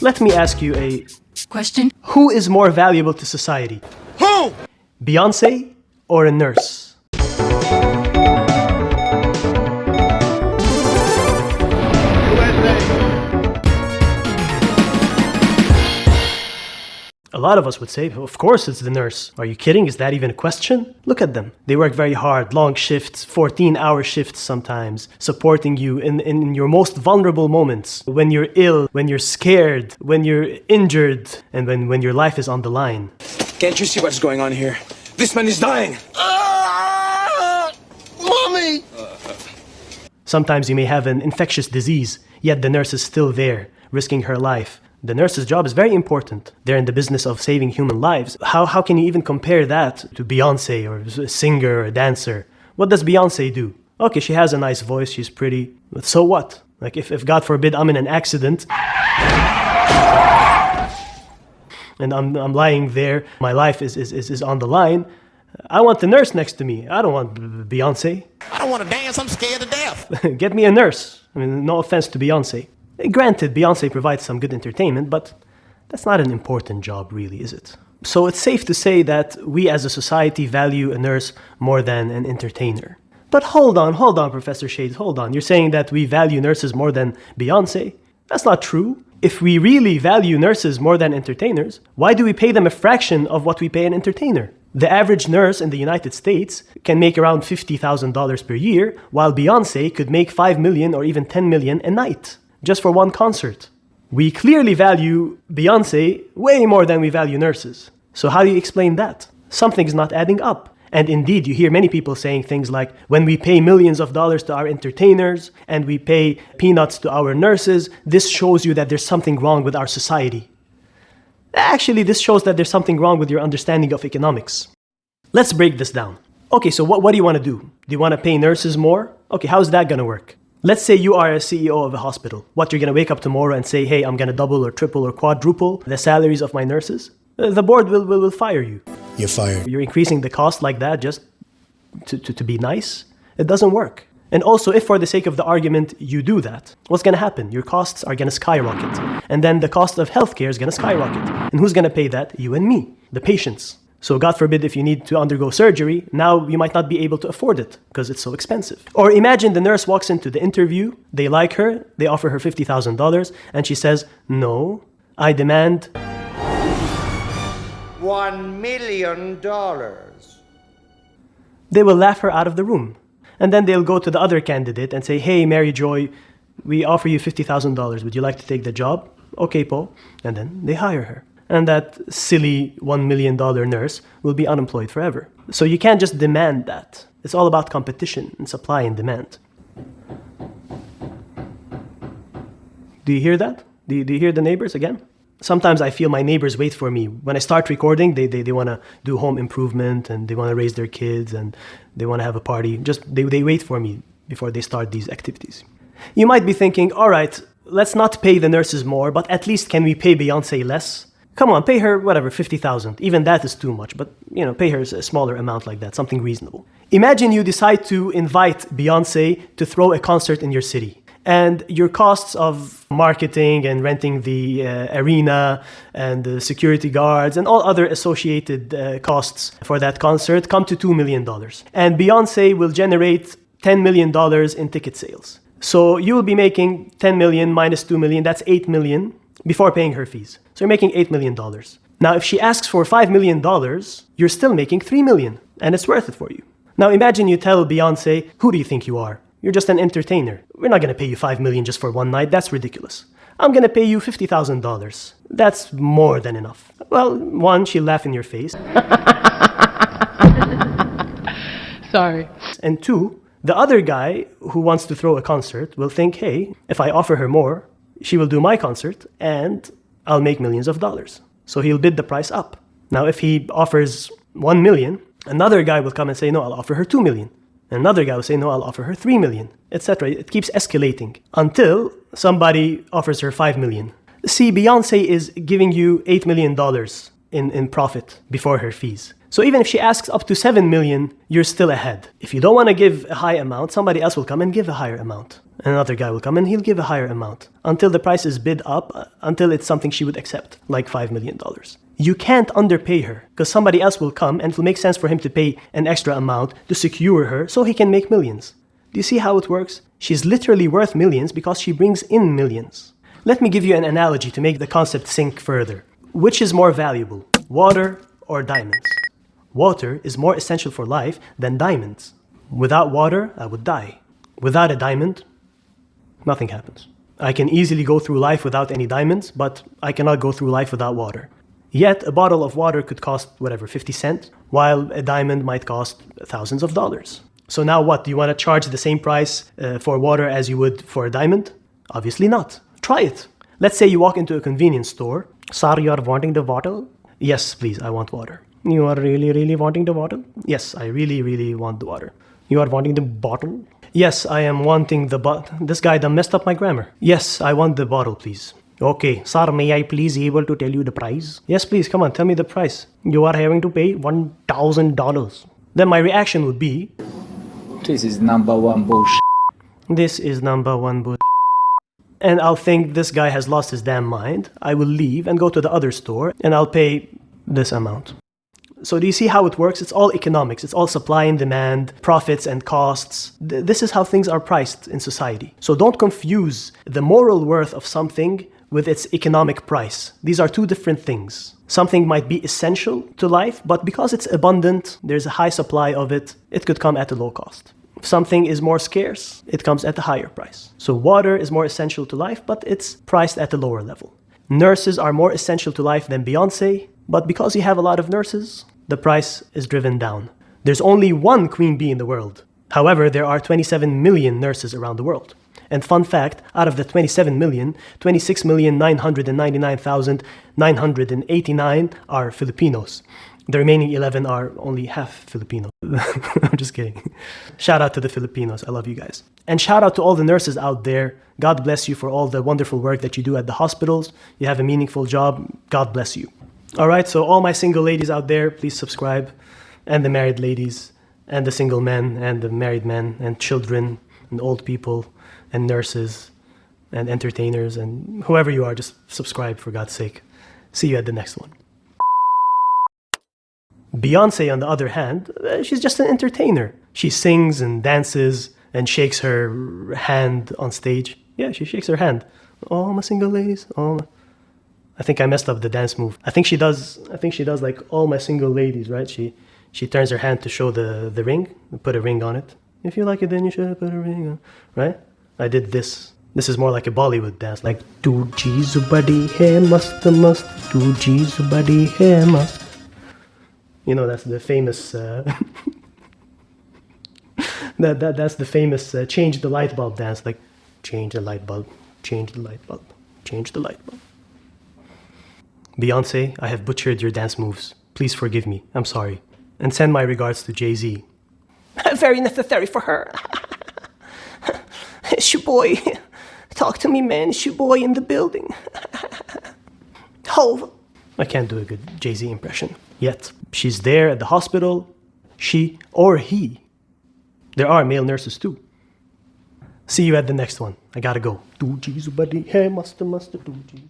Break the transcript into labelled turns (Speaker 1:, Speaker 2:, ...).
Speaker 1: Let me ask you a
Speaker 2: question.
Speaker 1: Who is more valuable to society?
Speaker 3: Who?
Speaker 1: Beyoncé or a nurse? A lot of us would say, of course it's the nurse. Are you kidding? Is that even a question? Look at them. They work very hard, long shifts, 14-hour shifts sometimes, supporting you in your most vulnerable moments. When you're ill, when you're scared, when you're injured, and when your life is on the line.
Speaker 3: Can't you see what's going on here? This man is dying. Mommy!
Speaker 1: Sometimes you may have an infectious disease, yet the nurse is still there, risking her life. The nurse's job is very important. They're in the business of saving human lives. How can you even compare that to Beyoncé or a singer or a dancer? What does Beyoncé do? Okay, she has a nice voice, she's pretty, but so what? Like if God forbid I'm in an accident and I'm lying there, my life is on the line, I want the nurse next to me. I don't want Beyoncé.
Speaker 3: I don't want to dance, I'm scared to death.
Speaker 1: Get me a nurse. I mean, no offense to Beyoncé. Granted, Beyoncé provides some good entertainment, but that's not an important job, really, is it? So it's safe to say that we as a society value a nurse more than an entertainer. But hold on, Professor Shades, hold on. You're saying that we value nurses more than Beyoncé? That's not true. If we really value nurses more than entertainers, why do we pay them a fraction of what we pay an entertainer? The average nurse in the United States can make around $50,000 per year, while Beyoncé could make $5 million or even $10 million a night, just for one concert. We clearly value Beyoncé way more than we value nurses. So how do you explain that? Something's not adding up. And indeed, you hear many people saying things like, when we pay millions of dollars to our entertainers and we pay peanuts to our nurses, this shows you that there's something wrong with our society. Actually, this shows that there's something wrong with your understanding of economics. Let's break this down. Okay, so what do you want to do? Do you want to pay nurses more? Okay, how's that going to work? Let's say you are a CEO of a hospital. What, you're going to wake up tomorrow and say, hey, I'm going to double or triple or quadruple the salaries of my nurses? The board will fire you.
Speaker 4: You're fired.
Speaker 1: You're increasing the cost like that just to be nice? It doesn't work. And also, if for the sake of the argument you do that, what's going to happen? Your costs are going to skyrocket. And then the cost of healthcare is going to skyrocket. And who's going to pay that? You and me, the patients. So God forbid if you need to undergo surgery, now you might not be able to afford it because it's so expensive. Or imagine the nurse walks into the interview, they like her, they offer her $50,000, and she says, no, I demand
Speaker 5: $1 million.
Speaker 1: They will laugh her out of the room. And then they'll go to the other candidate and say, hey, Mary Joy, we offer you $50,000. Would you like to take the job? Okay, Paul. And then they hire her. And that silly $1 million nurse will be unemployed forever. So you can't just demand that. It's all about competition and supply and demand. Do you hear that? Do you hear the neighbors again? Sometimes I feel my neighbors wait for me. When I start recording, they want to do home improvement and they want to raise their kids and they want to have a party. They wait for me before they start these activities. You might be thinking, all right, let's not pay the nurses more, but at least can we pay Beyoncé less? Come on, pay her, whatever, $50,000. Even that is too much, but, pay her a smaller amount like that, something reasonable. Imagine you decide to invite Beyoncé to throw a concert in your city. And your costs of marketing and renting the arena and the security guards and all other associated costs for that concert come to $2 million. And Beyoncé will generate $10 million in ticket sales. So you will be making 10 million minus 2 million, that's 8 million before paying her fees. So you're making $8 million. Now, if she asks for $5 million, you're still making $3 million, and it's worth it for you. Now, imagine you tell Beyoncé, who do you think you are? You're just an entertainer. We're not going to pay you $5 million just for one night. That's ridiculous. I'm going to pay you $50,000. That's more than enough. Well, one, she'll laugh in your face.
Speaker 2: Sorry.
Speaker 1: And two, the other guy who wants to throw a concert will think, hey, if I offer her more, she will do my concert and I'll make millions of dollars. So he'll bid the price up. Now, if he offers 1 million, another guy will come and say, no, I'll offer her 2 million. Another guy will say, no, I'll offer her 3 million, etc. It keeps escalating until somebody offers her 5 million. See, Beyoncé is giving you $8 million in profit before her fees. So even if she asks up to 7 million, you're still ahead. If you don't want to give a high amount, somebody else will come and give a higher amount. Another guy will come and he'll give a higher amount until the price is bid up, until it's something she would accept, like $5 million. You can't underpay her because somebody else will come and it will make sense for him to pay an extra amount to secure her so he can make millions. Do you see how it works? She's literally worth millions because she brings in millions. Let me give you an analogy to make the concept sink further. Which is more valuable, water or diamonds? Water is more essential for life than diamonds. Without water, I would die. Without a diamond, nothing happens. I can easily go through life without any diamonds, but I cannot go through life without water. Yet, a bottle of water could cost, 50 cents, while a diamond might cost thousands of dollars. So now what? Do you want to charge the same price for water as you would for a diamond? Obviously not. Try it. Let's say you walk into a convenience store. Sorry, you are wanting the water? Yes, please, I want water. You are really wanting the water? Yes, I really want the water. You are wanting the bottle? Yes, I am wanting the bottle. This guy done messed up my grammar. Yes, I want the bottle, please. Okay, sir, may I please able to tell you the price? Yes, please, come on, tell me the price. You are having to pay $1,000. Then my reaction would be,
Speaker 4: this is number one bullshit.
Speaker 1: This is number one bullshit. And I'll think this guy has lost his damn mind. I will leave and go to the other store and I'll pay this amount. So do you see how it works? It's all economics. It's all supply and demand, profits and costs. This is how things are priced in society. So don't confuse the moral worth of something with its economic price. These are two different things. Something might be essential to life, but because it's abundant, there's a high supply of it, it could come at a low cost. If something is more scarce, it comes at a higher price. So water is more essential to life, but it's priced at a lower level. Nurses are more essential to life than Beyoncé, but because you have a lot of nurses, the price is driven down. There's only one queen bee in the world. However, there are 27 million nurses around the world. And fun fact, out of the 27 million, 26,999,989 are Filipinos. The remaining 11 are only half Filipino. I'm just kidding. Shout out to the Filipinos. I love you guys. And shout out to all the nurses out there. God bless you for all the wonderful work that you do at the hospitals. You have a meaningful job. God bless you. All right, so all my single ladies out there, please subscribe. And the married ladies, and the single men, and the married men, and children, and old people, and nurses, and entertainers, and whoever you are, just subscribe for God's sake. See you at the next one. Beyoncé, on the other hand, she's just an entertainer. She sings and dances and shakes her hand on stage. Yeah, she shakes her hand. All my single ladies, I think I messed up the dance move. I think she does like all my single ladies, right? She turns her hand to show the ring, put a ring on it. If you like it, then you should put a ring on, right? I did this. This is more like a Bollywood dance, like 2 G's buddy hai mast, 2 G's buddy hai mast. You know, that's the famous that's the famous change the light bulb dance, like change the light bulb, change the light bulb, change the light bulb. Beyoncé, I have butchered your dance moves. Please forgive me. I'm sorry. And send my regards to Jay-Z. Very necessary for her. It's your boy. Talk to me, man. It's your boy in the building. Hove. I can't do a good Jay-Z impression yet. She's there at the hospital. She or he. There are male nurses too. See you at the next one. I gotta go. 2 G's buddy. Hey, master, 2 G's.